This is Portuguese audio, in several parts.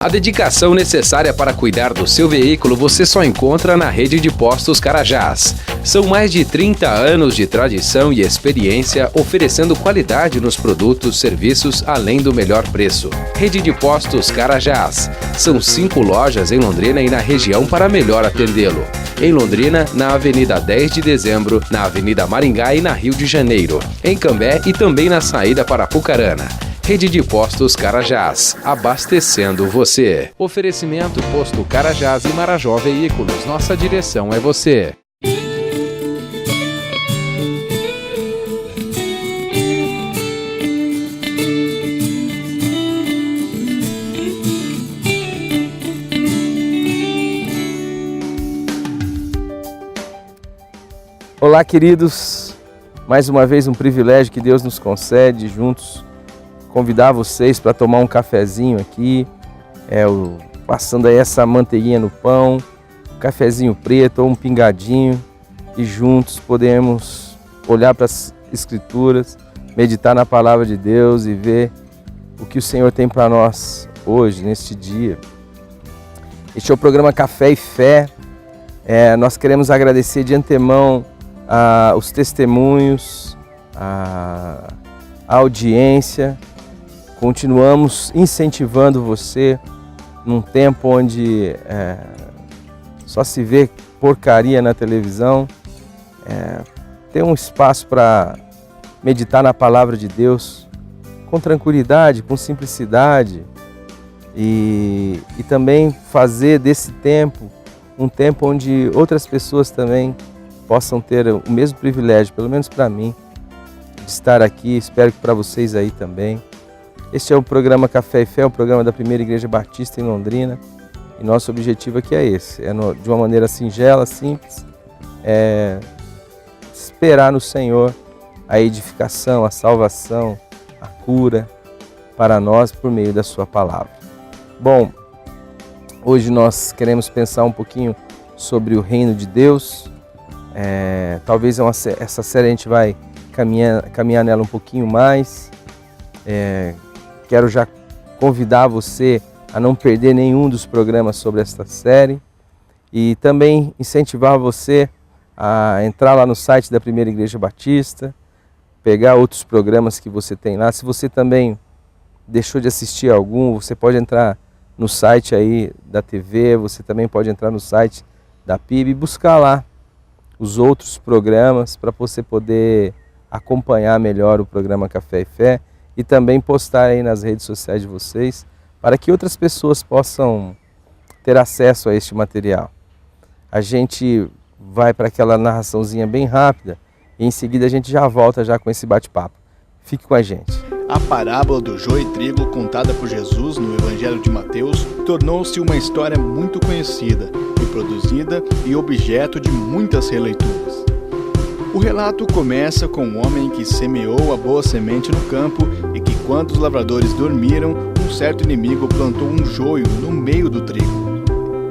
A dedicação necessária para cuidar do seu veículo você só encontra na Rede de Postos Carajás. São mais de 30 anos de tradição e experiência oferecendo qualidade nos produtos, serviços, além do melhor preço. Rede de Postos Carajás. São 5 lojas em Londrina e na região para melhor atendê-lo. Em Londrina, na Avenida 10 de Dezembro, na Avenida Maringá e na Rio de Janeiro. Em Cambé e também na saída para Apucarana. Rede de Postos Carajás, abastecendo você. Oferecimento Posto Carajás e Marajó Veículos. Nossa direção é você. Olá, queridos. Mais uma vez um privilégio que Deus nos concede juntos convidar vocês para tomar um cafezinho aqui, passando aí essa manteiguinha no pão, um cafezinho preto ou um pingadinho, e juntos podemos olhar para as Escrituras, meditar na Palavra de Deus e ver o que o Senhor tem para nós hoje, neste dia. Este é o programa Café e Fé. Nós queremos agradecer de antemão os testemunhos, a audiência. Continuamos incentivando você num tempo onde só se vê porcaria na televisão. Ter um espaço para meditar na Palavra de Deus com tranquilidade, com simplicidade e também fazer desse tempo um tempo onde outras pessoas também possam ter o mesmo privilégio, pelo menos para mim, de estar aqui. Espero que para vocês aí também. Este é o programa Café e Fé, o programa da Primeira Igreja Batista em Londrina. E nosso objetivo aqui é esse, de uma maneira singela, simples, esperar no Senhor a edificação, a salvação, a cura para nós por meio da sua palavra. Bom, hoje nós queremos pensar um pouquinho sobre o reino de Deus. Talvez essa série a gente vai caminhar nela um pouquinho mais. Quero já convidar você a não perder nenhum dos programas sobre esta série e também incentivar você a entrar lá no site da Primeira Igreja Batista, pegar outros programas que você tem lá. Se você também deixou de assistir algum, você pode entrar no site aí da TV, você também pode entrar no site da PIB e buscar lá os outros programas para você poder acompanhar melhor o programa Café e Fé e também postar aí nas redes sociais de vocês para que outras pessoas possam ter acesso a este material. A gente vai para aquela narraçãozinha bem rápida e em seguida a gente já volta já com esse bate-papo. Fique com a gente. A parábola do joio e trigo contada por Jesus no Evangelho de Mateus tornou-se uma história muito conhecida, reproduzida e objeto de muitas releituras. O relato começa com um homem que semeou a boa semente no campo e que, quando os lavradores dormiram, um certo inimigo plantou um joio no meio do trigo.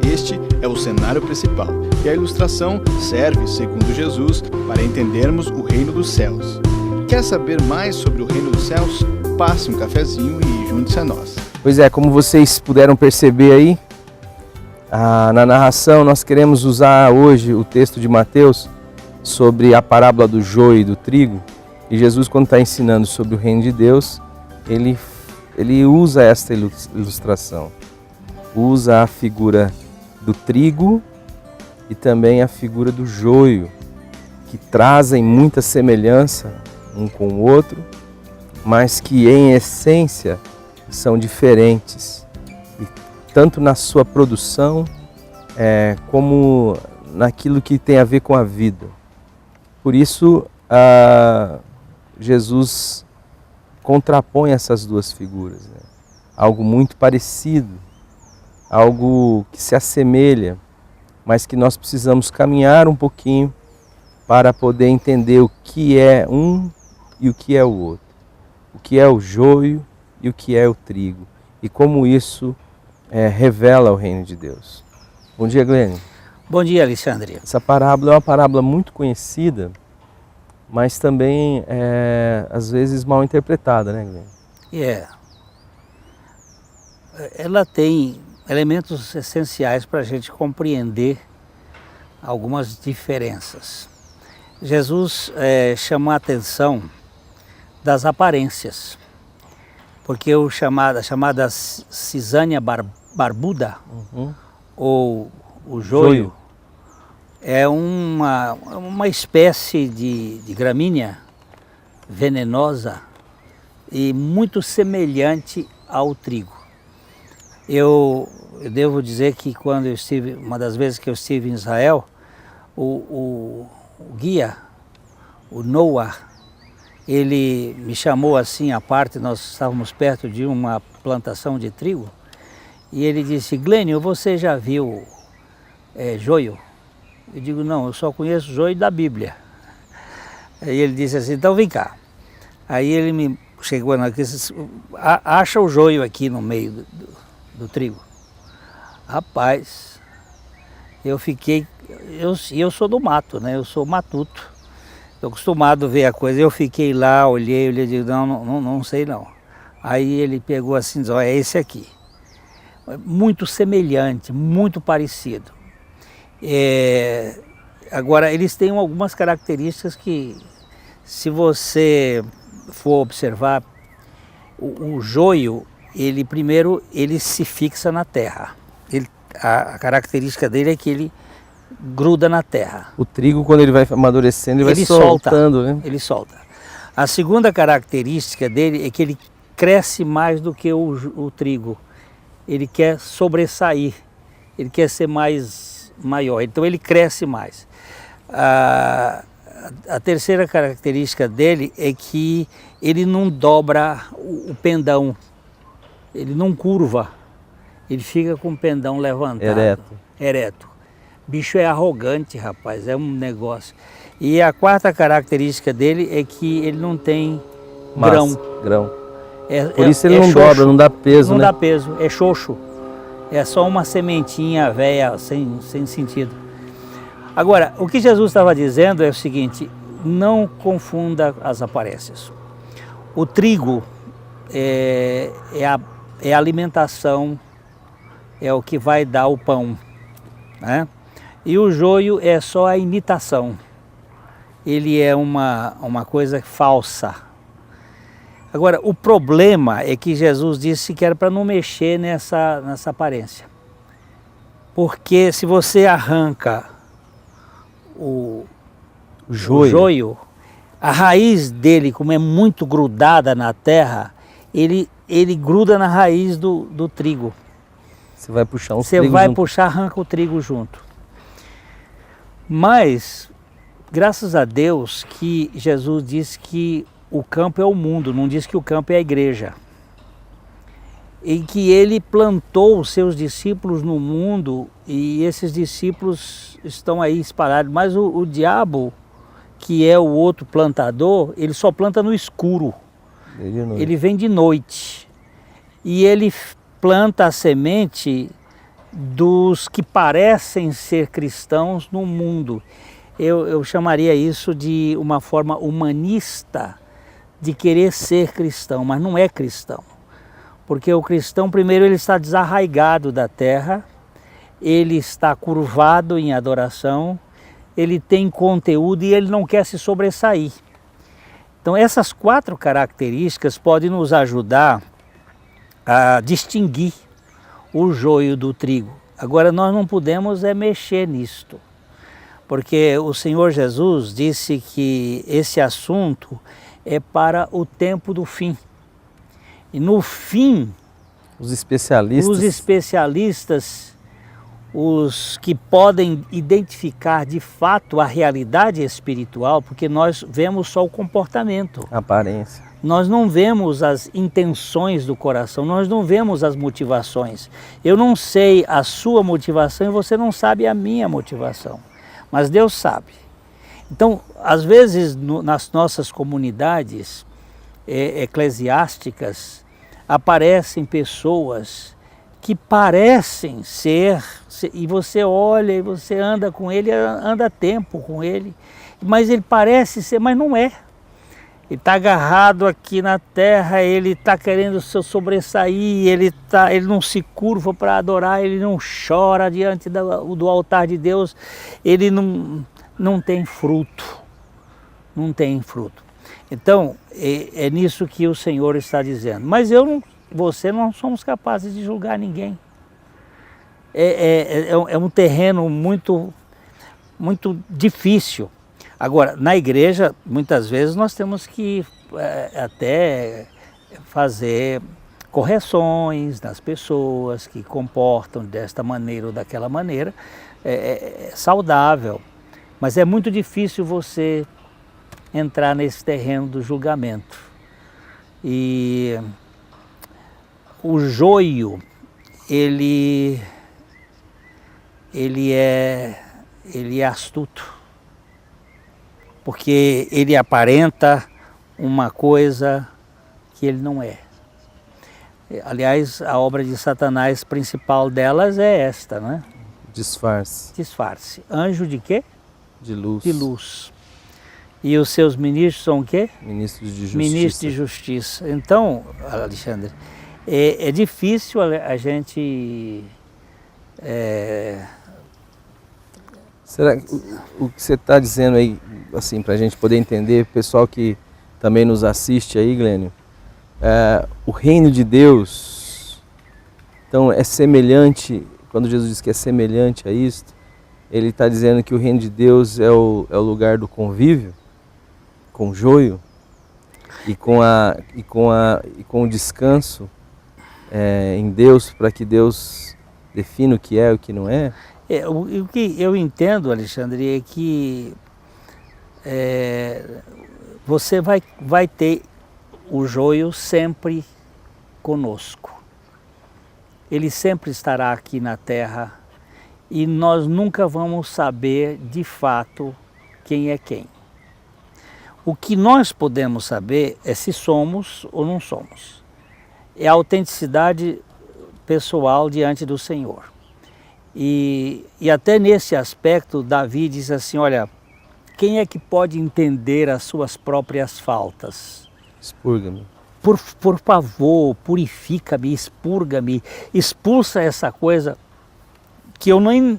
Este é o cenário principal e a ilustração serve, segundo Jesus, para entendermos o reino dos céus. Quer saber mais sobre o reino dos céus? Passe um cafezinho e junte-se a nós. Pois é, como vocês puderam perceber aí, na narração nós queremos usar hoje o texto de Mateus sobre a parábola do joio e do trigo. E Jesus, quando está ensinando sobre o reino de Deus, ele usa esta ilustração. Usa a figura do trigo e também a figura do joio, que trazem muita semelhança um com o outro, mas que em essência são diferentes, e tanto na sua produção como naquilo que tem a ver com a vida. Por isso, Jesus contrapõe essas duas figuras, né? Algo muito parecido, algo que se assemelha, mas que nós precisamos caminhar um pouquinho para poder entender o que é um e o que é o outro, o que é o joio e o que é o trigo, e como isso revela o reino de Deus. Bom dia, Glênio. Bom dia, Alexandre. Essa parábola é uma parábola muito conhecida, mas também às vezes mal interpretada, né, Glênio? Ela tem elementos essenciais para a gente compreender algumas diferenças. Jesus chamou a atenção das aparências, porque a chamada cisânia barbuda, ou o joio, é uma espécie de gramínea venenosa e muito semelhante ao trigo. Eu devo dizer que uma das vezes que eu estive em Israel, o guia, o Noah, ele me chamou assim à parte, nós estávamos perto de uma plantação de trigo, e ele disse: Glênio, você já viu joio? Eu digo: não, eu só conheço joio da Bíblia. Aí ele disse assim: então vem cá. Aí ele me chegou na disse: acha o joio aqui no meio do trigo. Rapaz, eu sou do mato, né? Eu sou matuto. Estou acostumado a ver a coisa. Eu fiquei lá, olhei e digo: não sei não. Aí ele pegou assim e disse: é esse aqui. Muito semelhante, muito parecido. Agora, eles têm algumas características que, se você for observar, o joio, ele se fixa na terra. A característica dele é que ele gruda na terra. O trigo, quando ele vai amadurecendo, ele vai soltando, né? Ele solta. A segunda característica dele é que ele cresce mais do que o trigo. Ele quer sobressair, ele quer ser maior, então ele cresce mais. A terceira característica dele é que ele não dobra o pendão, ele não curva, ele fica com o pendão levantado. Ereto. Bicho é arrogante, rapaz, é um negócio. E a quarta característica dele é que ele não tem grão. Por isso ele não dobra, não dá peso, não né? Não dá peso, é xoxo. É só uma sementinha velha, sem sentido. Agora, o que Jesus estava dizendo é o seguinte: não confunda as aparências. O trigo é a alimentação, é o que vai dar o pão, né? E o joio é só a imitação. Ele é uma coisa falsa. Agora, o problema é que Jesus disse que era para não mexer nessa aparência. Porque se você arranca o joio, a raiz dele, como é muito grudada na terra, ele gruda na raiz do trigo. Você vai puxar arranca o trigo junto. Mas, graças a Deus que Jesus disse que o campo é o mundo, não diz que o campo é a igreja. E que ele plantou os seus discípulos no mundo e esses discípulos estão aí espalhados. Mas o diabo, que é o outro plantador, ele só planta no escuro. Ele vem de noite. E ele planta a semente dos que parecem ser cristãos no mundo. Eu chamaria isso de uma forma humanista de querer ser cristão, mas não é cristão. Porque o cristão, primeiro, ele está desarraigado da terra, ele está curvado em adoração, ele tem conteúdo e ele não quer se sobressair. Então essas 4 características podem nos ajudar a distinguir o joio do trigo. Agora nós não podemos mexer nisto, porque o Senhor Jesus disse que esse assunto é para o tempo do fim. E no fim, os especialistas, os que podem identificar de fato a realidade espiritual, porque nós vemos só o comportamento. A aparência. Nós não vemos as intenções do coração, nós não vemos as motivações. Eu não sei a sua motivação e você não sabe a minha motivação, mas Deus sabe. Então, às vezes, nas nossas comunidades eclesiásticas, aparecem pessoas que parecem ser, e você olha e você anda com ele, anda tempo com ele, mas ele parece ser, mas não é. Ele está agarrado aqui na terra, ele está querendo se sobressair, ele não se curva para adorar, ele não chora diante do altar de Deus, ele não tem fruto, não tem fruto. Então, é nisso que o Senhor está dizendo. Mas você não somos capazes de julgar ninguém. É um terreno muito, muito difícil. Agora, na igreja, muitas vezes nós temos que até fazer correções nas pessoas que comportam desta maneira ou daquela maneira. É saudável, mas é muito difícil você entrar nesse terreno do julgamento. E o joio, ele é astuto, porque ele aparenta uma coisa que ele não é. Aliás, a obra de Satanás principal delas é esta, né? Disfarce. Disfarce. Anjo de quê? De luz. De luz. E os seus ministros são o quê? Ministros de Justiça. Ministros de Justiça. Então, Alexandre, é difícil a gente... Será que o que você está dizendo aí, assim, para a gente poder entender, pessoal que também nos assiste aí, Glênio, o reino de Deus, então é semelhante, quando Jesus diz que é semelhante a isto, ele está dizendo que o reino de Deus é o lugar do convívio, com o joio, e com o descanso em Deus, para que Deus defina o que é e o que não é. O que eu entendo, Alexandre, é que você vai ter o joio sempre conosco. Ele sempre estará aqui na terra e nós nunca vamos saber de fato quem é quem. O que nós podemos saber é se somos ou não somos. É a autenticidade pessoal diante do Senhor. E até nesse aspecto, Davi diz assim, olha, quem é que pode entender as suas próprias faltas? Expurga-me. Por favor, purifica-me, expurga-me, expulsa essa coisa que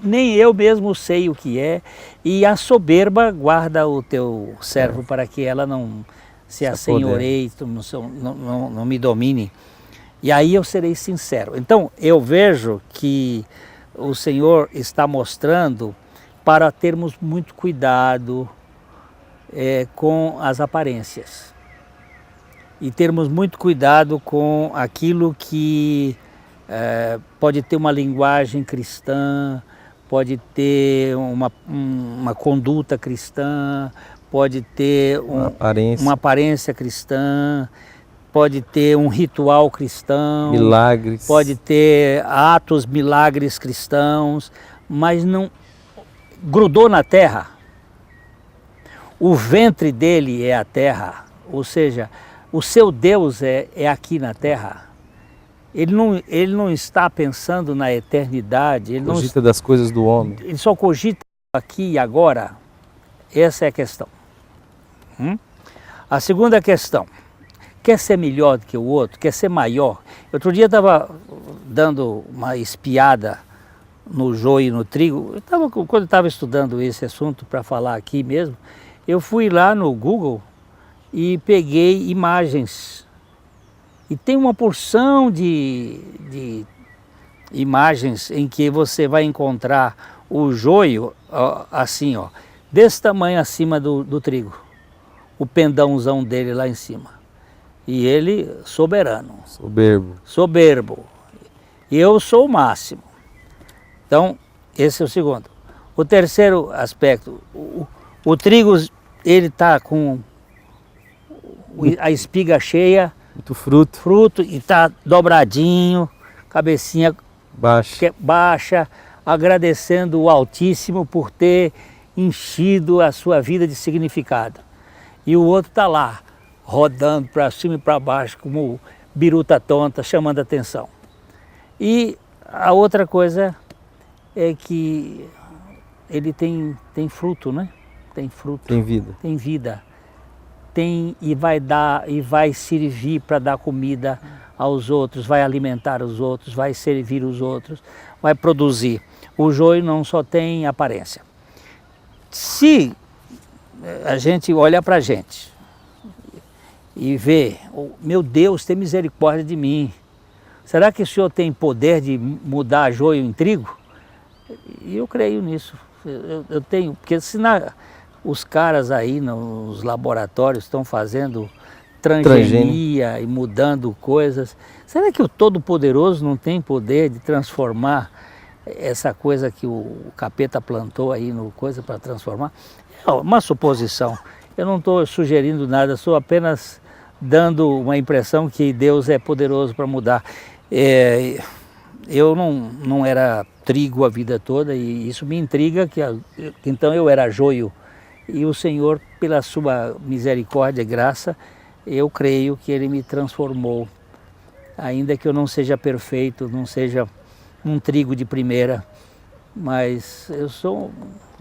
nem eu mesmo sei o que é, e a soberba guarda o teu servo para que ela não se assenhoreie, não me domine. E aí eu serei sincero. Então eu vejo que o Senhor está mostrando para termos muito cuidado com as aparências. E termos muito cuidado com aquilo que pode ter uma linguagem cristã, pode ter uma conduta cristã, pode ter uma aparência cristã, pode ter um ritual cristão, milagres, pode ter milagres cristãos, mas não grudou na terra. O ventre dele é a terra, ou seja, o seu Deus é aqui na terra. Ele não está pensando na eternidade. Ele cogita das coisas do homem. Ele só cogita aqui e agora. Essa é a questão. A segunda questão. Quer ser melhor do que o outro? Quer ser maior? Outro dia eu estava dando uma espiada no joio e no trigo. Quando eu estava estudando esse assunto para falar aqui mesmo, eu fui lá no Google e peguei imagens. E tem uma porção de imagens em que você vai encontrar o joio assim, ó, desse tamanho acima do trigo. O pendãozão dele lá em cima. E ele soberano. Soberbo. E eu sou o máximo. Então, esse é o segundo. O terceiro aspecto, o trigo, ele está com a espiga cheia. Muito fruto. Fruto e está dobradinho, cabecinha baixa, agradecendo o Altíssimo por ter enchido a sua vida de significado. E o outro está lá, rodando para cima e para baixo, como biruta tonta, chamando a atenção. E a outra coisa é que ele tem fruto, né? Tem fruto. Tem vida. Tem vida. tem e vai dar e vai servir para dar comida aos outros, vai alimentar os outros, vai servir os outros, vai produzir. O joio não só tem aparência. Se a gente olha para a gente e vê, oh, meu Deus, tem misericórdia de mim. Será que o Senhor tem poder de mudar joio em trigo? E eu creio nisso. Eu tenho, porque se os caras aí nos laboratórios estão fazendo transgenia e mudando coisas, será que o Todo-Poderoso não tem poder de transformar essa coisa que o capeta plantou aí no coisa para transformar? É uma suposição. Eu não estou sugerindo nada, sou apenas dando uma impressão que Deus é poderoso para mudar. Eu não era trigo a vida toda e isso me intriga, então eu era joio. E o Senhor, pela sua misericórdia e graça, eu creio que Ele me transformou. Ainda que eu não seja perfeito, não seja um trigo de primeira, mas eu sou...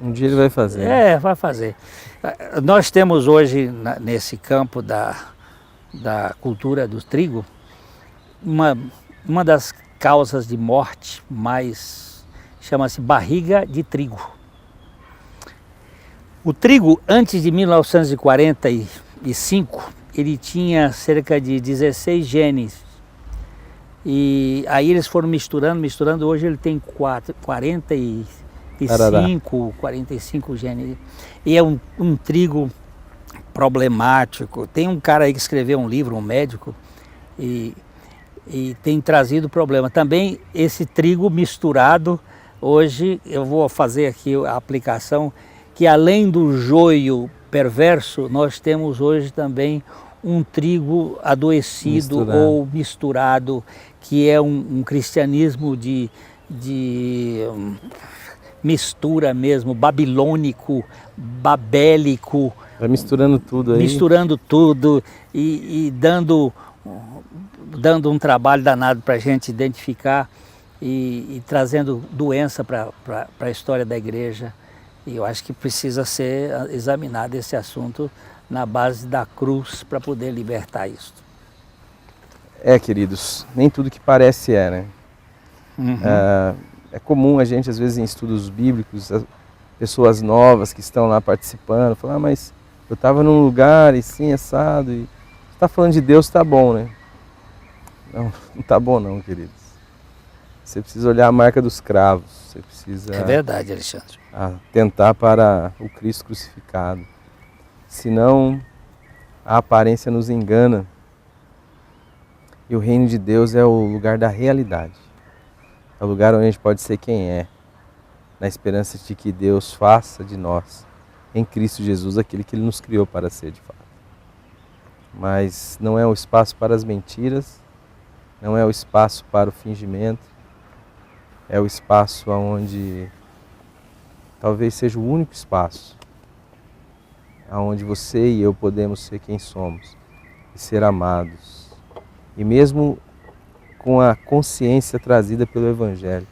Um dia Ele vai fazer. Vai fazer. Nós temos hoje, nesse campo da cultura do trigo, uma das causas de morte mais, chama-se barriga de trigo. O trigo, antes de 1945, ele tinha cerca de 16 genes. E aí eles foram misturando, hoje ele tem 45 genes. E é um trigo problemático. Tem um cara aí que escreveu um livro, um médico, e tem trazido problema. Também esse trigo misturado, hoje eu vou fazer aqui a aplicação, que além do joio perverso, nós temos hoje também um trigo adoecido ou misturado, que é um cristianismo de mistura mesmo, babilônico, babélico. Vai misturando tudo aí. Misturando tudo e dando um trabalho danado para a gente identificar e trazendo doença para a história da igreja. E eu acho que precisa ser examinado esse assunto na base da cruz para poder libertar isso. Queridos, nem tudo que parece né? Uhum. É comum a gente, às vezes, em estudos bíblicos, pessoas novas que estão lá participando, falar, mas eu estava num lugar e sim, assado, e você está falando de Deus, tá bom, né? Não tá bom não, queridos. Você precisa olhar a marca dos cravos, você precisa... É verdade, Alexandre. Atentar para o Cristo crucificado. Senão, a aparência nos engana. E o reino de Deus é o lugar da realidade. É o lugar onde a gente pode ser quem é, na esperança de que Deus faça de nós, em Cristo Jesus, aquele que Ele nos criou para ser de fato. Mas não é o espaço para as mentiras, não é o espaço para o fingimento, é o espaço onde talvez seja o único espaço onde você e eu podemos ser quem somos e ser amados. E mesmo com a consciência trazida pelo Evangelho,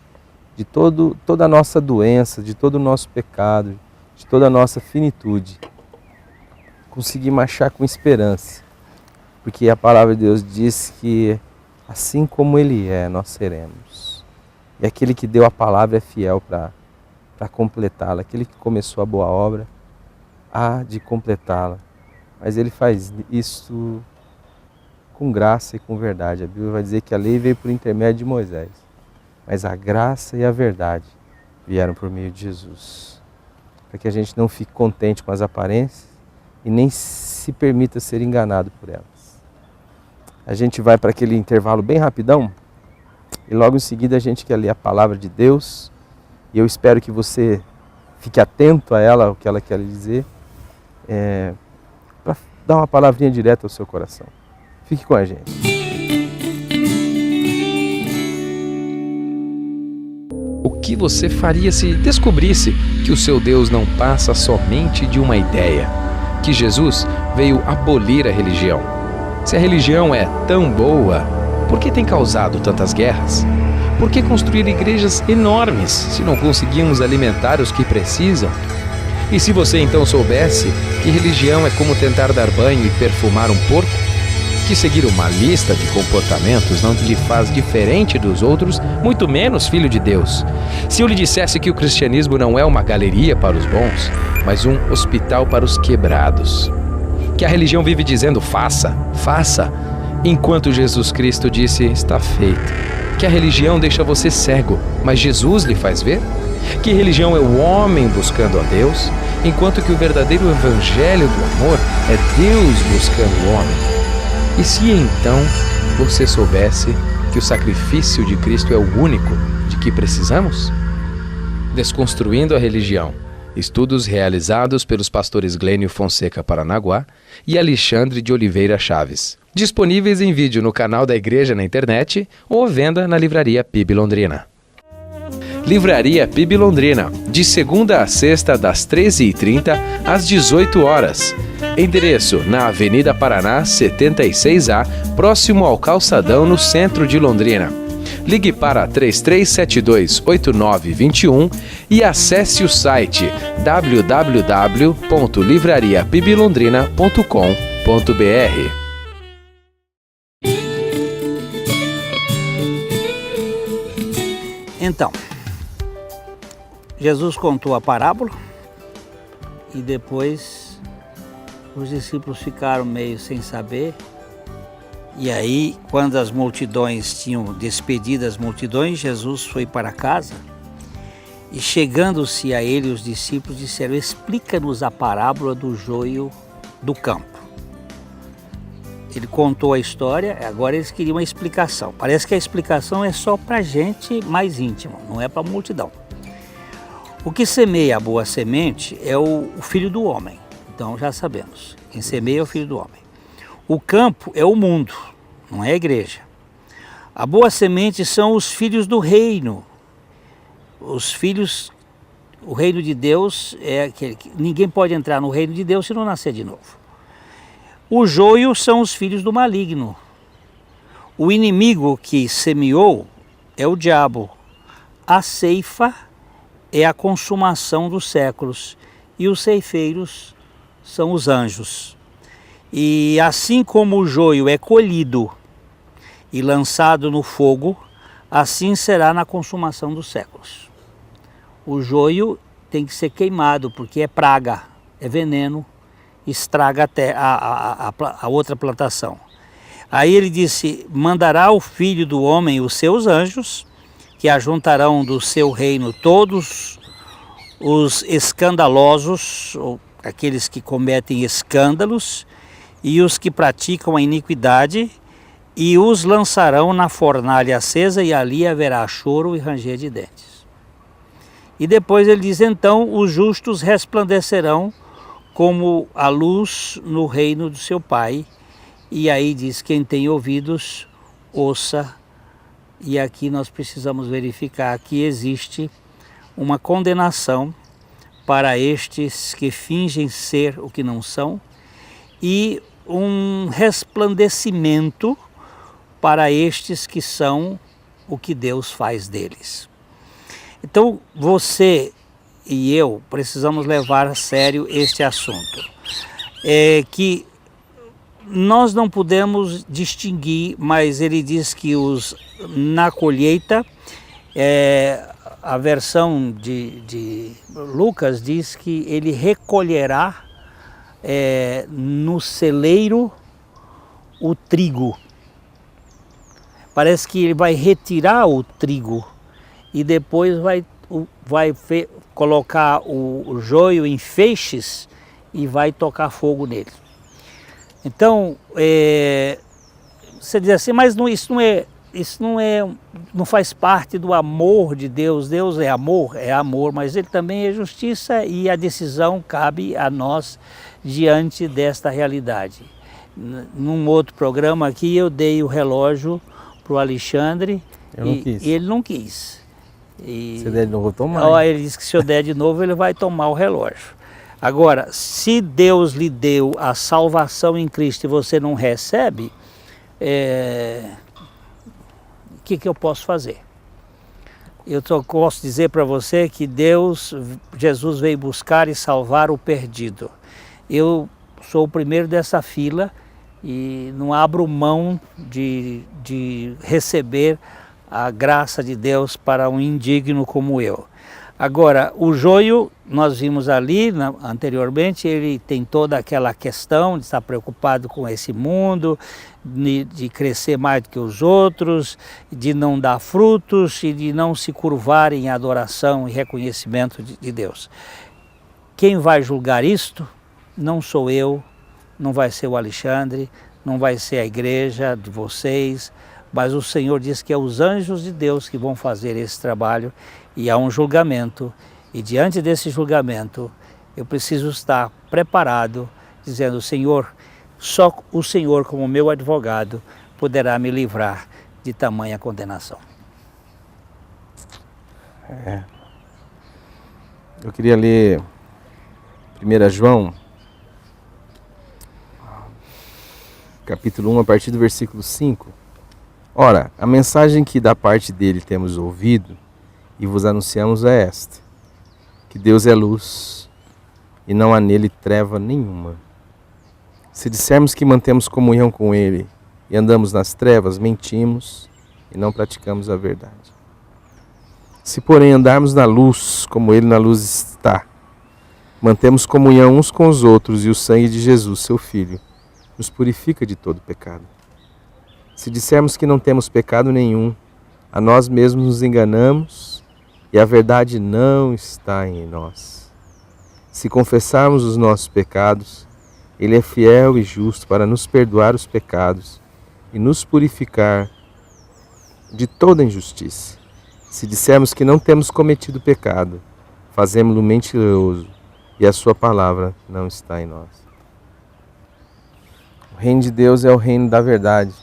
de toda a nossa doença, de todo o nosso pecado, de toda a nossa finitude, conseguir marchar com esperança. Porque a palavra de Deus diz que assim como Ele é, nós seremos. E aquele que deu a palavra é fiel para completá-la. Aquele que começou a boa obra há de completá-la. Mas Ele faz isso com graça e com verdade. A Bíblia vai dizer que a lei veio por intermédio de Moisés, mas a graça e a verdade vieram por meio de Jesus. Para que a gente não fique contente com as aparências e nem se permita ser enganado por elas. A gente vai para aquele intervalo bem rapidão e logo em seguida a gente quer ler a palavra de Deus e eu espero que você fique atento a ela, o que ela quer lhe dizer, para dar uma palavrinha direta ao seu coração. Fique com a gente. O que você faria se descobrisse que o seu Deus não passa somente de uma ideia? Que Jesus veio abolir a religião? Se a religião é tão boa, por que tem causado tantas guerras? Por que construir igrejas enormes se não conseguimos alimentar os que precisam? E se você então soubesse que religião é como tentar dar banho e perfumar um porco, que seguir uma lista de comportamentos não lhe faz diferente dos outros, muito menos filho de Deus. Se eu lhe dissesse que o cristianismo não é uma galeria para os bons, mas um hospital para os quebrados. Que a religião vive dizendo faça, faça, enquanto Jesus Cristo disse está feito. Que a religião deixa você cego, mas Jesus lhe faz ver? Que religião é o homem buscando a Deus, enquanto que o verdadeiro evangelho do amor é Deus buscando o homem? E se então você soubesse que o sacrifício de Cristo é o único de que precisamos? Desconstruindo a religião. Estudos realizados pelos pastores Glênio Fonseca Paranaguá e Alexandre de Oliveira Chaves. Disponíveis em vídeo no canal da Igreja na internet ou à venda na Livraria PIB Londrina. Livraria PIB Londrina, de segunda a sexta, das 13h30 às 18 horas. Endereço na Avenida Paraná, 76A, próximo ao Calçadão, no centro de Londrina. Ligue para 3372-8921 e acesse o site www.livrariapiblondrina.com.br. Então, Jesus contou a parábola e depois os discípulos ficaram meio sem saber. E aí, quando as multidões tinham despedido as multidões, Jesus foi para casa e, chegando-se a ele, os discípulos disseram: explica-nos a parábola do joio do campo. Ele contou a história, agora eles queriam uma explicação. Parece que a explicação é só para gente mais íntima, não é para a multidão. O que semeia a boa semente é o filho do homem. Então já sabemos, quem semeia é o filho do homem. O campo é o mundo, não é a igreja. A boa semente são os filhos do reino. Os filhos, o reino de Deus é aquele que ninguém pode entrar no reino de Deus se não nascer de novo. O joio são os filhos do maligno. O inimigo que semeou é o diabo. A ceifa é a consumação dos séculos e os ceifeiros são os anjos. E assim como o joio é colhido e lançado no fogo, assim será na consumação dos séculos. O joio tem que ser queimado porque é praga, é veneno, estraga até a outra plantação. Aí ele disse: mandará o Filho do Homem os seus anjos, que ajuntarão do seu reino todos os escandalosos, ou aqueles que cometem escândalos, e os que praticam a iniquidade, e os lançarão na fornalha acesa, e ali haverá choro e ranger de dentes. E depois ele diz: então os justos resplandecerão como a luz no reino do seu Pai. E aí diz: quem tem ouvidos, ouça. E aqui nós precisamos verificar que existe uma condenação para estes que fingem ser o que não são e um resplandecimento para estes que são o que Deus faz deles. Então você e eu precisamos levar a sério este assunto. É que nós não podemos distinguir, mas ele diz que na colheita, a versão de Lucas diz que ele recolherá no celeiro o trigo. Parece que ele vai retirar o trigo e depois vai colocar o joio em feixes e vai tocar fogo nele. Então, você diz assim, mas isso não faz parte do amor de Deus. Deus é amor, mas ele também é justiça e a decisão cabe a nós diante desta realidade. Num outro programa aqui eu dei o relógio para o Alexandre e ele não quis. Se der de novo, eu tomar. Ele disse que se eu der de novo ele vai tomar o relógio. Agora, se Deus lhe deu a salvação em Cristo e você não recebe, o que eu posso fazer? Posso dizer para você que Jesus veio buscar e salvar o perdido. Eu sou o primeiro dessa fila e não abro mão de receber a graça de Deus para um indigno como eu. Agora, o joio, nós vimos ali anteriormente, ele tem toda aquela questão de estar preocupado com esse mundo, de crescer mais do que os outros, de não dar frutos e de não se curvar em adoração e reconhecimento de Deus. Quem vai julgar isto não sou eu, não vai ser o Alexandre, não vai ser a igreja de vocês, mas o Senhor diz que é os anjos de Deus que vão fazer esse trabalho e há um julgamento. E diante desse julgamento, eu preciso estar preparado, dizendo, Senhor, só o Senhor como meu advogado poderá me livrar de tamanha condenação. Eu queria ler 1 João, capítulo 1, a partir do versículo 5. Ora, a mensagem que da parte dele temos ouvido e vos anunciamos é esta, que Deus é luz e não há nele treva nenhuma. Se dissermos que mantemos comunhão com ele e andamos nas trevas, mentimos e não praticamos a verdade. Se porém andarmos na luz, como ele na luz está, mantemos comunhão uns com os outros e o sangue de Jesus, seu Filho, nos purifica de todo pecado. Se dissermos que não temos pecado nenhum, a nós mesmos nos enganamos e a verdade não está em nós. Se confessarmos os nossos pecados, ele é fiel e justo para nos perdoar os pecados e nos purificar de toda injustiça. Se dissermos que não temos cometido pecado, fazemo-lo mentiroso e a sua palavra não está em nós. O reino de Deus é o reino da verdade.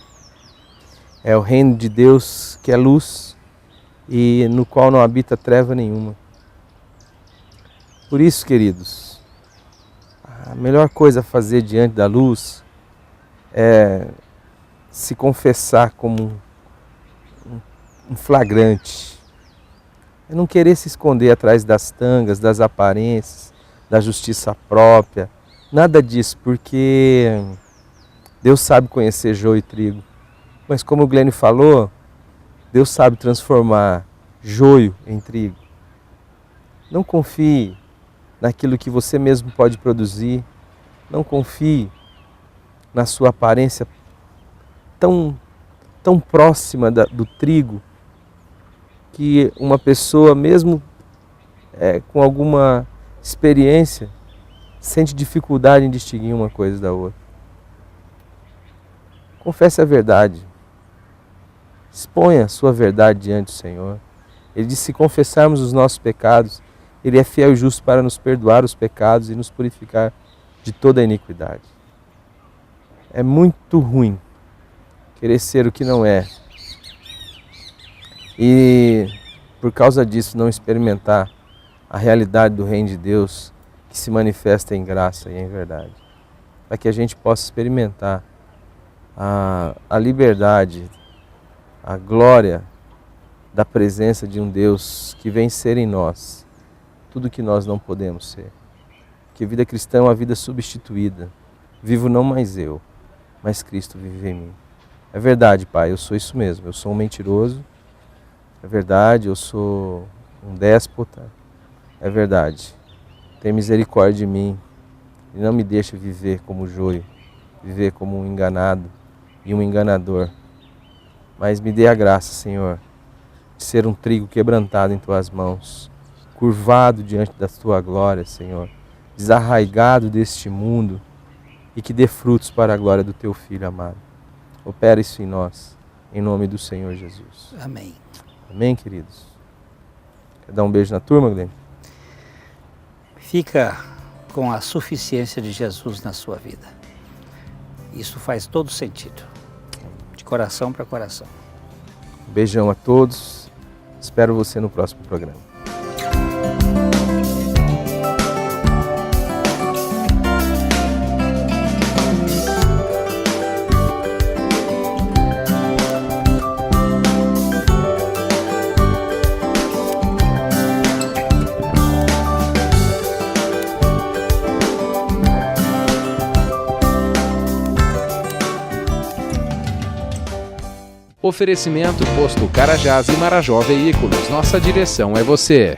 É o reino de Deus que é luz e no qual não habita treva nenhuma. Por isso, queridos, a melhor coisa a fazer diante da luz é se confessar como um flagrante. É não querer se esconder atrás das tangas, das aparências, da justiça própria. Nada disso, porque Deus sabe conhecer joio e trigo. Mas como o Glenn falou, Deus sabe transformar joio em trigo. Não confie naquilo que você mesmo pode produzir. Não confie na sua aparência tão próxima do trigo, que uma pessoa, mesmo com alguma experiência, sente dificuldade em distinguir uma coisa da outra. Confesse a verdade. Exponha a sua verdade diante do Senhor. Ele diz: se confessarmos os nossos pecados, ele é fiel e justo para nos perdoar os pecados e nos purificar de toda a iniquidade. É muito ruim querer ser o que não é. E por causa disso não experimentar a realidade do reino de Deus que se manifesta em graça e em verdade. Para que a gente possa experimentar a liberdade, a glória da presença de um Deus que vem ser em nós tudo que nós não podemos ser. Que a vida cristã é uma vida substituída. Vivo não mais eu, mas Cristo vive em mim. É verdade, Pai, eu sou isso mesmo. Eu sou um mentiroso. É verdade, eu sou um déspota. É verdade. Tem misericórdia de mim e não me deixa viver como joio, viver como um enganado e um enganador. Mas me dê a graça, Senhor, de ser um trigo quebrantado em Tuas mãos, curvado diante da Tua glória, Senhor, desarraigado deste mundo e que dê frutos para a glória do Teu Filho amado. Opera isso em nós, em nome do Senhor Jesus. Amém. Amém, queridos? Quer dar um beijo na turma, Glenn? Fica com a suficiência de Jesus na sua vida. Isso faz todo sentido. De coração para coração. Um beijão a todos. Espero você no próximo programa. Oferecimento Posto Carajás e Marajó Veículos. Nossa direção é você.